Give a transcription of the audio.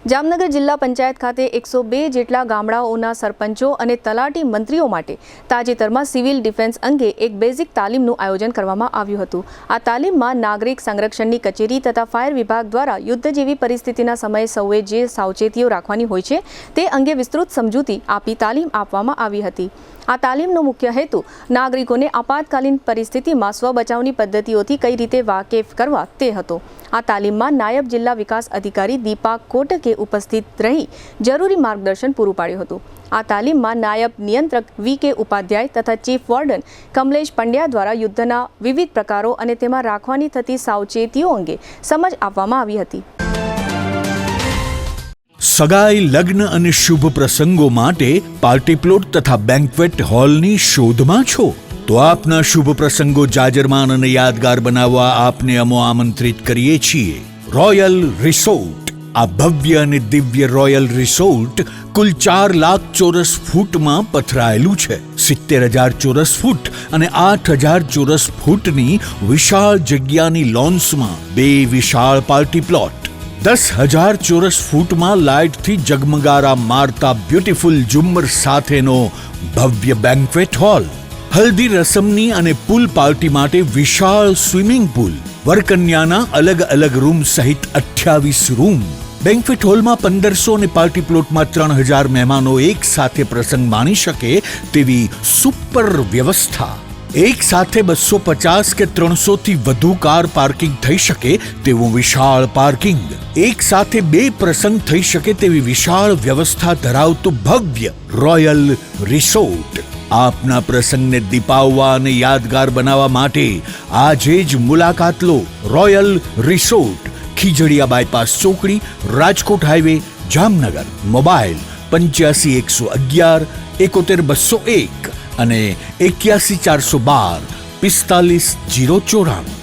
જામનગર જિલ્લા પંચાયત ખાતે 102 જેટલા ગામડાઓના સરપંચો અને તલાટી મંત્રીઓ માટે તાજેતરમાં સિવિલ ડિફેન્સ અંગે એક બેઝિક તાલીમનું આયોજન કરવામાં આવ્યું હતું। આ તાલીમમાં નાગરિક સંરક્ષણની કચેરી તથા ફાયર વિભાગ દ્વારા યુદ્ધ જેવી પરિસ્થિતિના સમયે સૌએ જે સાવચેતીઓ રાખવાની હોય છે તે અંગે વિસ્તૃત સમજૂતી આપી તાલીમ આપવામાં આવી હતી। આ તાલીમનો મુખ્ય હેતુ નાગરિકોને આપાતકાલીન પરિસ્થિતિમાં સ્વ બચાવની પદ્ધતિઓથી કઈ રીતે વાકેફ કરવા તે હતો। આ તાલીમમાં નાયબ જિલ્લા વિકાસ અધિકારી દીપા કોટકે ઉપસ્થિત રહી જરૂરી માર્ગદર્શન પૂરું પાડ્યું હતું। આ તાલીમમાં નાયબ નિયંત્રક વી.કે. ઉપાધ્યાય તથા ચીફ વોર્ડન કમલેશ પંડ્યા દ્વારા યુદ્ધના વિવિધ પ્રકારો અને તેમાં રાખવાની થતી સાવચેતીઓ અંગે સમજ આપવામાં આવી હતી। સગાઈ, લગ્ન અને શુભ પ્રસંગો માટે પાર્ટી પ્લોટ તથા બેન્ક્વેટ હોલની શોધમાં છો તો આપના શુભ પ્રસંગો જાજરમાન અને યાદગાર બનાવવા આપને અમો આમંત્રિત કરીએ છીએ। Royal resort. આ ભવ્ય અને દિવ્ય રોયલ રિસોર્ટ કુલ 4 લાખ ચોરસ ફૂટમાં પથરાયેલું છે। 70,000 ચોરસ ફૂટ અને 8,000 ચોરસ ફૂટની વિશાળ જગ્યાની લોન્સમાં 2 વિશાળ પાર્ટી પ્લોટ, 10,000 ચોરસ ફૂટમાં લાઇટથી જગમગારા મારતા બ્યુટીફુલ ઝુમ્મર સાથેનો ભવ્ય બેન્ક્વેટ હોલ, હલ્દી રસમની અને પૂલ પાર્ટી માટે વિશાળ સ્વિમિંગ પૂલ, વરકન્યાના અલગ અલગ રૂમ સહિત 28 રૂમ। બેન્ક્વેટ હોલમાં 1500 અને પાર્ટી પ્લોટમાં 3,000 મહેમાનો એક સાથે પ્રસંગ માણી શકે તેવી સુપર વ્યવસ્થા। એક સાથે 250 કે 300 થી વધુ કાર પાર્કિંગ થઈ શકે તેવું વિશાળ પાર્કિંગ, એક સાથે 2 પ્રસંગ થઈ શકે તેવી વિશાળ વ્યવસ્થા ધરાવતું ભવ્ય રોયલ રિસોર્ટ। આપના પ્રસંગને દીપાવવા અને યાદગાર બનાવવા માટે આજે જ મુલાકાત લો। રોયલ રિસોર્ટ, ખીજડીયા બાયપાસ ચોકડી, રાજકોટ હાઈવે, જામનગર। મોબાઈલ 85 111 71 201 અને 81 412 45 094।